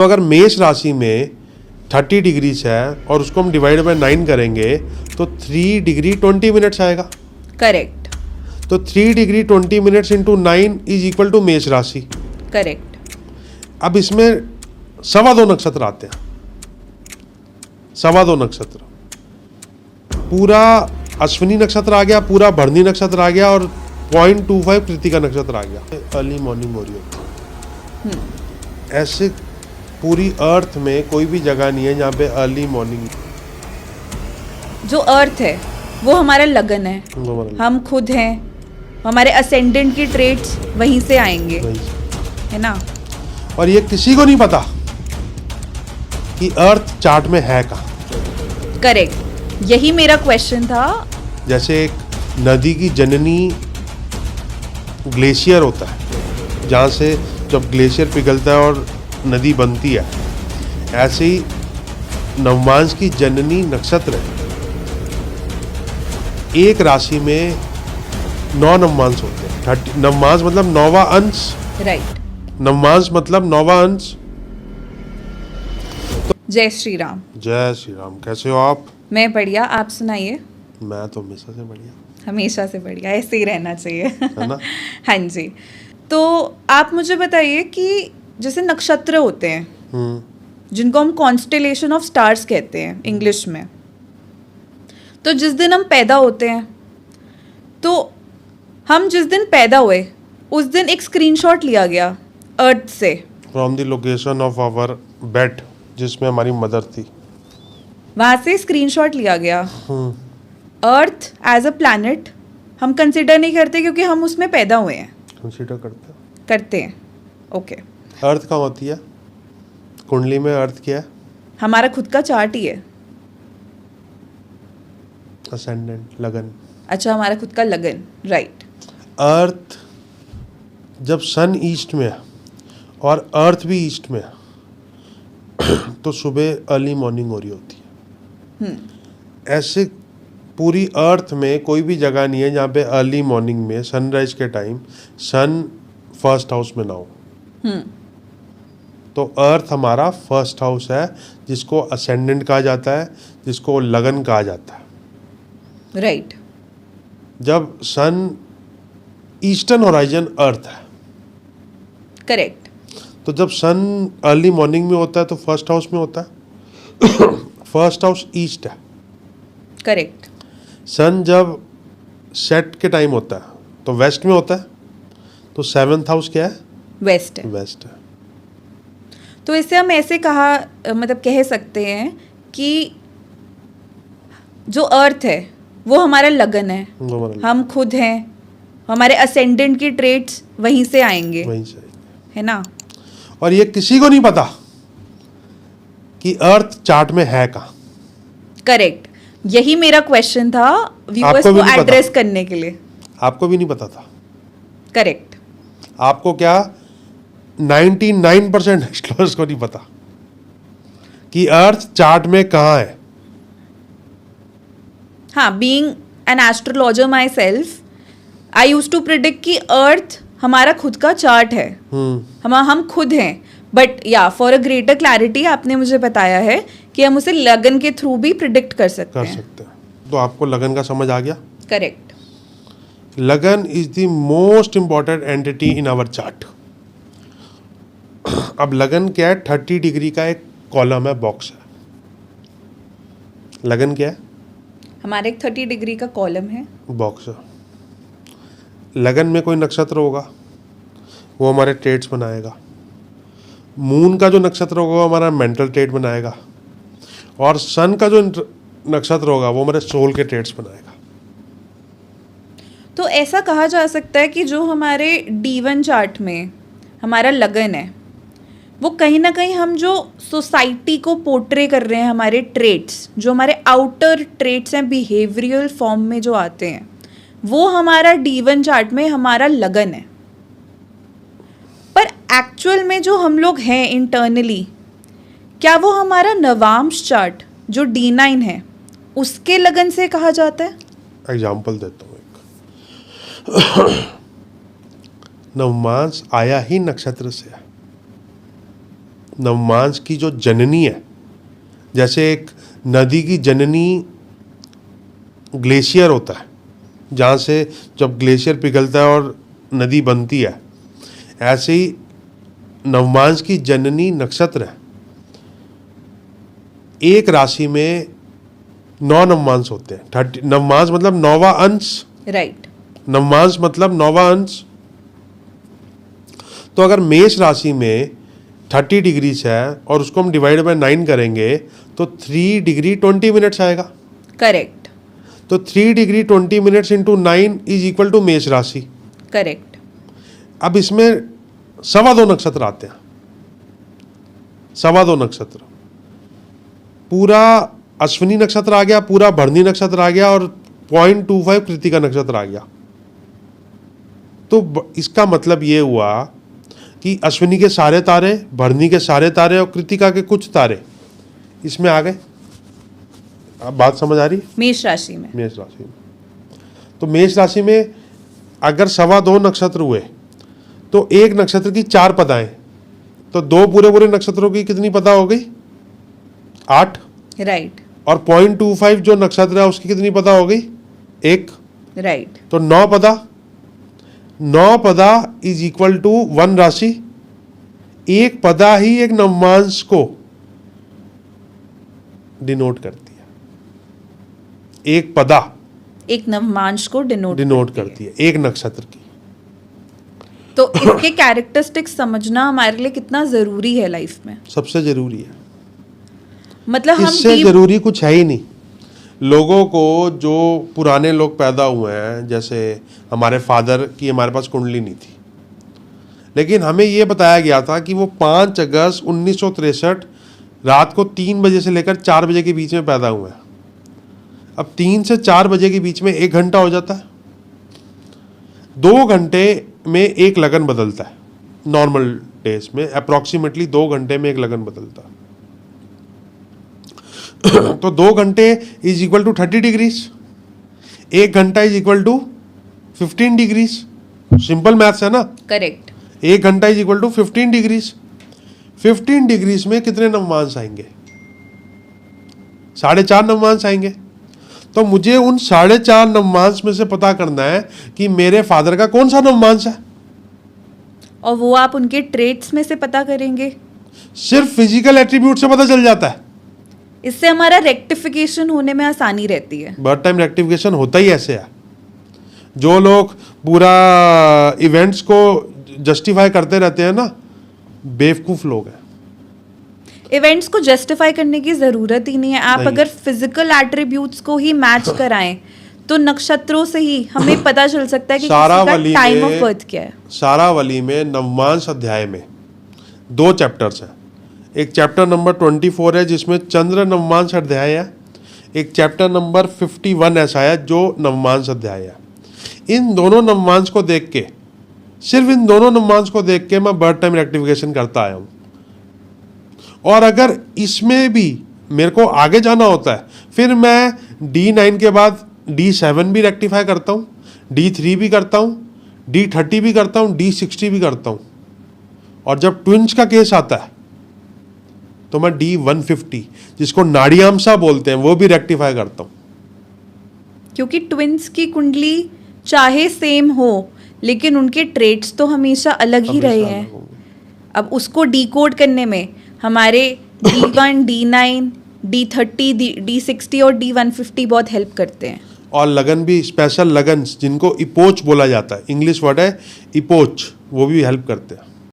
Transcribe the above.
तो अगर मेष राशि में 30 डिग्रीज है और उसको हम डिवाइड बाय 9 करेंगे तो 3 डिग्री 20 मिनट्स आएगा। करेक्ट। तो 3 degree 20 minutes into 9 is equal to मेष राशि। करेक्ट। अब इसमें 2.25 नक्षत्र आते हैं। 2.25 नक्षत्र, पूरा अश्विनी नक्षत्र आ गया, पूरा भरणी नक्षत्र आ गया और 0.25 कृतिका नक्षत्र आ गया। अर्ली मॉर्निंग हो रही होती है। ऐसे पूरी अर्थ में कोई भी जगह नहीं है जहाँ पे अर्ली मॉर्निंग। जो अर्थ है वो हमारा लगन है, हम खुद हैं, हमारे असेंडेंट की ट्रेड्स वहीं से आएंगे, है ना। और ये किसी को नहीं पता कि अर्थ चार्ट में है कहाँ। करेक्ट, यही मेरा क्वेश्चन था। जैसे एक नदी की जननी ग्लेशियर होता है, जहाँ से जब ग्लेशियर पिघलता है और नदी बनती है, ऐसे ही नवमांश की जननी नक्षत्र है। एक राशि में 9 नवमांश होते हैं। 30 नवमांश मतलब 9वां अंश। राइट। नवमांश मतलब 9वां अंश। जय श्री राम। जय श्री राम। कैसे हो आप? मैं बढ़िया, आप सुनाइए। मैं तो हमेशा से बढ़िया। हमेशा से बढ़िया, ऐसे ही रहना चाहिए। है ना? हाँ जी। तो आप मुझे बताइए कि जैसे नक्षत्र होते हैं जिनको हम कॉन्स्टेलेशन ऑफ स्टार्स कहते हैं इंग्लिश में, तो जिस दिन हम पैदा होते हैं, तो हम जिस दिन पैदा हुए उस दिन एक स्क्रीनशॉट लिया गया अर्थ से, from the location of our bed, जिसमें हमारी मदर थी, वहाँ से स्क्रीनशॉट लिया गया। अर्थ एज अ प्लैनेट हम कंसिडर नहीं करते क्योंकि हम उसमें पैदा हुए हैं। कंसीडर करते हैं। ओके। अर्थ कहाँ होती है? कुंडली में अर्थ क्या है? हमारा खुद का चार्ट ही है। असेंडेंट, लगन। अच्छा, हमारा खुद का लगन। राइट। अर्थ जब सन ईस्ट में है और अर्थ भी ईस्ट में है तो सुबह अर्ली मॉर्निंग हो रही होती है। ऐसे पूरी अर्थ में कोई भी जगह नहीं है जहाँ पे अर्ली मॉर्निंग में सनराइज के टाइम सन फर्स्ट हाउस में ना हो। तो अर्थ हमारा फर्स्ट हाउस है, जिसको असेंडेंट कहा जाता है, जिसको लगन कहा जाता है। राइट। जब सन ईस्टर्न होराइजन अर्थ है। करेक्ट। तो जब सन अर्ली मॉर्निंग में होता है तो फर्स्ट हाउस में होता है। फर्स्ट हाउस ईस्ट है। करेक्ट। सन जब सेट के टाइम होता है तो वेस्ट में होता है। तो 7th हाउस क्या है? वेस्ट है। वेस्ट है। तो इससे हम ऐसे मतलब कह सकते हैं कि जो अर्थ है वो हमारा लगन है, हम खुद हैं, हमारे असेंडेंट की ट्रेड्स वहीं से आएंगे, वहीं से, है ना। और ये किसी को नहीं पता कि अर्थ चार्ट में है कहाँ। करेक्ट, यही मेरा क्वेश्चन था व्यूअर्स को एड्रेस करने के लिए। आपको भी नहीं पता था। करेक्ट। आपको क्या 99% एक्सप्लोरर्स को नहीं पता कि अर्थ चार्ट में कहाँ है। हाँ, being an astrologer myself, I use to predict कि अर्थ हमारा खुद का चार्ट है, हम खुद हैं। बट या फॉर अ ग्रेटर क्लैरिटी आपने मुझे बताया है कि हम उसे लगन के थ्रू भी प्रिडिक्ट कर सकते हैं। तो आपको लगन का समझ आ गया? करेक्ट। लगन is the most important entity in our chart. अब लगन क्या है? 30 डिग्री का एक कॉलम है, बॉक्स है। लगन क्या है? हमारे एक 30 डिग्री का कॉलम है, बॉक्स है। लगन में कोई नक्षत्र होगा, वो हमारे ट्रेड्स बनाएगा। मून का जो नक्षत्र होगा वो हमारा मेंटल ट्रेड बनाएगा, और सन का जो नक्षत्र होगा वो हमारे सोल के ट्रेड्स बनाएगा। तो ऐसा कहा जा सकता है कि जो हमारे D1 चार्ट में हमारा लगन है, वो कहीं ना कहीं हम जो सोसाइटी को पोर्ट्रे कर रहे हैं, हमारे ट्रेड्स, जो हमारे आउटर ट्रेड्स हैं बिहेवियरल फॉर्म में जो आते हैं, वो हमारा D1 चार्ट में हमारा लगन है। पर एक्चुअल में जो हम लोग हैं इंटरनली, क्या वो हमारा नवांश चार्ट जो D9 है उसके लगन से कहा जाता है? एग्जाम्पल देता हूँ एक। नवमांश आया ही नक्षत्र से है। नवमांस की जो जननी है, जैसे एक नदी की जननी ग्लेशियर होता है, जहाँ से जब ग्लेशियर पिघलता है और नदी बनती है, ऐसे ही नवमांस की जननी नक्षत्र है। एक राशि में 9 नवमांस होते हैं। 30 नवमांस मतलब 9वां अंश, राइट। नवमांस मतलब 9वां अंश। तो अगर मेष राशि में 30 डिग्रीज है और उसको हम डिवाइड बाय 9 करेंगे तो 3 डिग्री 20 मिनट्स आएगा। करेक्ट। तो 3 degree 20 minutes into 9 is equal to मेष राशि। करेक्ट। अब इसमें 2.25 नक्षत्र आते हैं। 2.25 नक्षत्र, पूरा अश्विनी नक्षत्र आ गया, पूरा भरणी नक्षत्र आ गया और 0.25 कृतिका नक्षत्र आ गया। तो इसका मतलब ये हुआ कि अश्विनी के सारे तारे, भरणी के सारे तारे और कृतिका के कुछ तारे इसमें आ गए। अब बात समझ आ रही? मेष राशि में। मेष राशि में, तो मेष राशि में अगर 2.25 नक्षत्र हुए तो एक नक्षत्र की 4 पदाएं, तो 2 पूरे नक्षत्रों की कितनी पदा हो गई? 8। राइट। और 0.25 जो नक्षत्र है उसकी कितनी पदा हो गई? 1। राइट। तो 9 पदा। 9 पदा इज इक्वल टू 1 राशि। एक पदा ही एक नवमांश को डिनोट करती है। एक पदा एक नवमांश को डिनोट करती है एक नक्षत्र की। तो इसके कैरेक्टरिस्टिक्स समझना हमारे लिए कितना जरूरी है लाइफ में। सबसे जरूरी है, मतलब हम इससे जरूरी कुछ है ही नहीं। लोगों को, जो पुराने लोग पैदा हुए हैं, जैसे हमारे फादर की हमारे पास कुंडली नहीं थी, लेकिन हमें ये बताया गया था कि वो 5 अगस्त 1963 रात को 3 बजे से लेकर 4 बजे के बीच में पैदा हुए हैं। अब 3 से 4 बजे के बीच में 1 घंटा हो जाता है। 2 घंटे में एक लगन बदलता है। नॉर्मल डेज में अप्रॉक्सीमेटली 2 घंटे में एक लगन बदलता है। तो 2 घंटे इज इक्वल टू 30 डिग्रीज, 1 घंटा is equal to 15 degrees. Simple maths है ना। करेक्ट। 1 घंटा is equal to 15 degrees. 15 degrees में कितने नवमांश आएंगे? 4.5 नवमांश आएंगे। तो मुझे उन 4.5 नवमांश में से पता करना है कि मेरे फादर का कौन सा नवमांश है। और वो आप उनके ट्रेट्स में से पता करेंगे। सिर्फ फिजिकल एट्रीब्यूट से पता चल जाता है। इससे हमारा रेक्टिफिकेशन होने में आसानी रहती है। बर्थ टाइम रेक्टिफिकेशन होता ही ऐसे है। जो लोग पूरा इवेंट्स को जस्टिफाई करते रहते हैं ना, बेवकूफ लोग हैं। इवेंट्स को जस्टिफाई करने की जरूरत ही नहीं है। आप नहीं। अगर फिजिकल एट्रीब्यूट्स को ही मैच कराएं तो नक्षत्रों से ही हमें पता चल सकता है कि किसी का टाइम ऑफ बर्थ क्या है। सारावली में नवमांश अध्याय में 2 चैप्टर्स हैं। एक चैप्टर नंबर 24 है जिसमें चंद्र नवमांश अध्याय है। एक चैप्टर नंबर 51 ऐसा है जो नवमांश अध्याय है। इन दोनों नवमांश को देख के, सिर्फ इन दोनों नवमांश को देख के मैं बर्थ टाइम रेक्टिफिकेशन करता आया हूँ। और अगर इसमें भी मेरे को आगे जाना होता है, फिर मैं D9 के बाद D7 भी रेक्टिफाई करता हूँ, D3 भी करता हूँ, D30 भी करता हूँ, D60 भी करता हूँ। और जब ट्विंस का केस आता है तो मैं D150, जिसको नाड़ियामसा बोलते हैं, वो भी रेक्टिफाई करता हूँ। क्योंकि ट्विंस की कुंडली चाहे सेम हो लेकिन उनके ट्रेट्स तो हमेशा अलग ही रहे हैं। अब उसको डिकोड करने में हमारे D1, D9, D30, D60 और D150 बहुत हेल्प करते हैं। और लगन भी, स्पेशल लगन जिनको इपोच बोला जाता है, इंग्लिश वर्ड है इपोच, वो भी हेल्प करते हैं।